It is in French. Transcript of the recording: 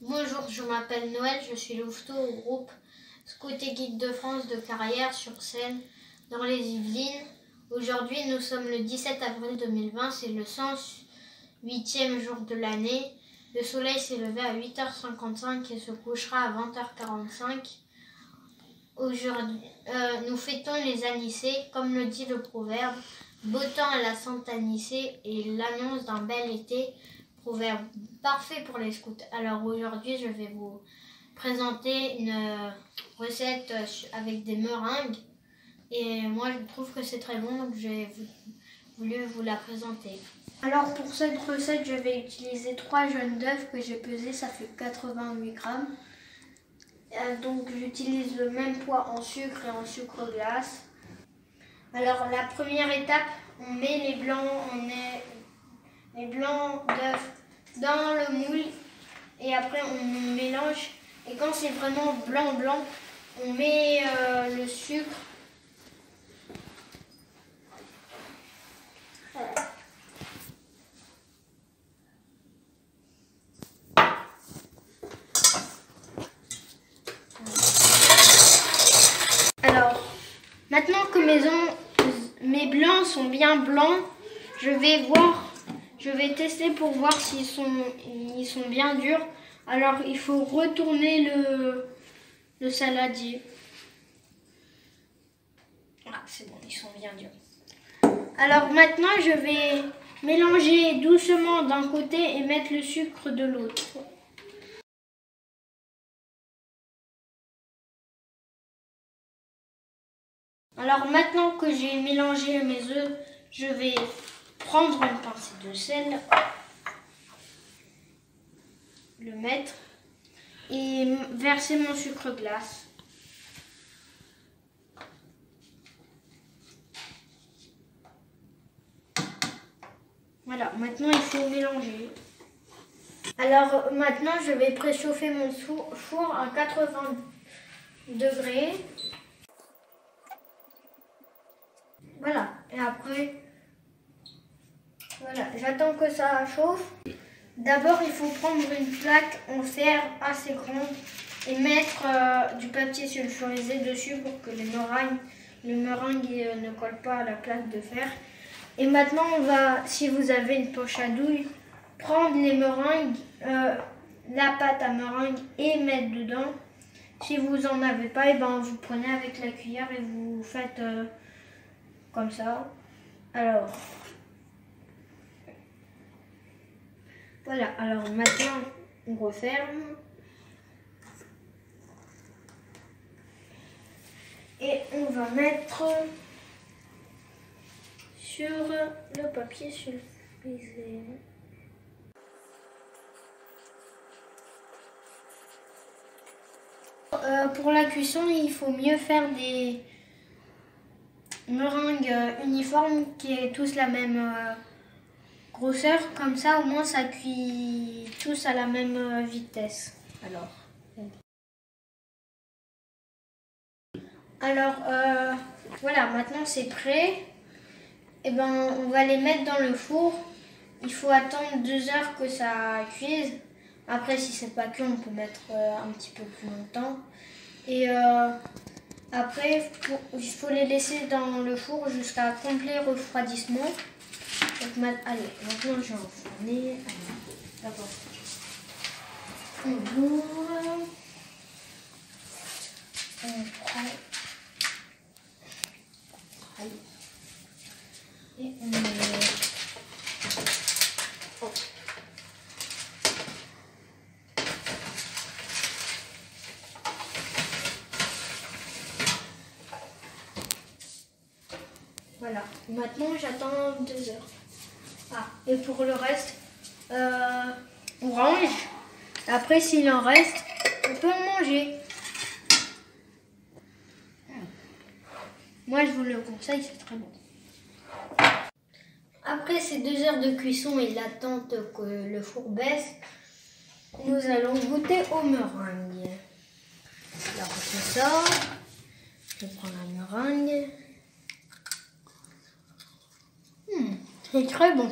Bonjour, je m'appelle Noël, je suis louveteau au groupe Scout et Guide de France de Carrières-sur-Seine dans les Yvelines. Aujourd'hui, nous sommes le 17 avril 2020, c'est le 108e jour de l'année. Le soleil s'est levé à 8h55 et se couchera à 20h45. Aujourd'hui, nous fêtons les Anicées, comme le dit le proverbe. Beau temps à la Sainte Anicée et l'annonce d'un bel été. Proverbe parfait pour les scouts. Alors aujourd'hui, je vais vous présenter une recette avec des meringues. Et moi, je trouve que c'est très bon, donc j'ai voulu vous la présenter. Alors pour cette recette, je vais utiliser 3 jaunes d'œufs que j'ai pesés, ça fait 88 grammes. Donc j'utilise le même poids en sucre et en sucre glace. Alors la première étape, on met les blancs d'œufs dans le moule et après on mélange. Et quand c'est vraiment blanc, on met le sucre. Voilà. Alors, maintenant que mes blancs sont bien blancs, je vais tester pour voir s'ils sont bien durs. Alors, il faut retourner le saladier. Ah, c'est bon, ils sont bien durs. Alors maintenant, je vais mélanger doucement d'un côté et mettre le sucre de l'autre. Alors maintenant que j'ai mélangé mes œufs, je vais prendre une pincée de sel, le mettre et verser mon sucre glace. Voilà, maintenant il faut mélanger. Alors maintenant je vais préchauffer mon four à 80 degrés. Voilà, et après, voilà, j'attends que ça chauffe. D'abord, il faut prendre une plaque en fer assez grande et mettre du papier sulfurisé dessus pour que le meringue ne colle pas à la plaque de fer. Et maintenant, on va, si vous avez une poche à douille, prendre les meringues, la pâte à meringue et mettre dedans. Si vous n'en avez pas, et ben, vous prenez avec la cuillère et vous faites comme ça. Alors, voilà. Alors maintenant, on referme. Et on va mettre sur le papier sulfurisé. Pour la cuisson, il faut mieux faire des meringues uniformes qui aient tous la même grosseur. Comme ça, au moins, ça cuit tous à la même vitesse. Alors, voilà, maintenant c'est prêt. Et ben, on va les mettre dans le four. Il faut attendre 2 heures que ça cuise. Après, si c'est pas cuit, on peut mettre un petit peu plus longtemps. Et après, il faut les laisser dans le four jusqu'à complet refroidissement. Donc, allez, maintenant je vais enfourner. D'abord, on ouvre. On prend. Allez. Et on met. Oh. Voilà, maintenant j'attends 2 heures. Ah, et pour le reste, on range. Après, s'il en reste, on peut en manger. Moi, je vous le conseille, c'est très bon. Après ces 2 heures de cuisson et l'attente que le four baisse, nous allons goûter aux meringues. Alors, je sors, je prends la meringue. C'est très bon.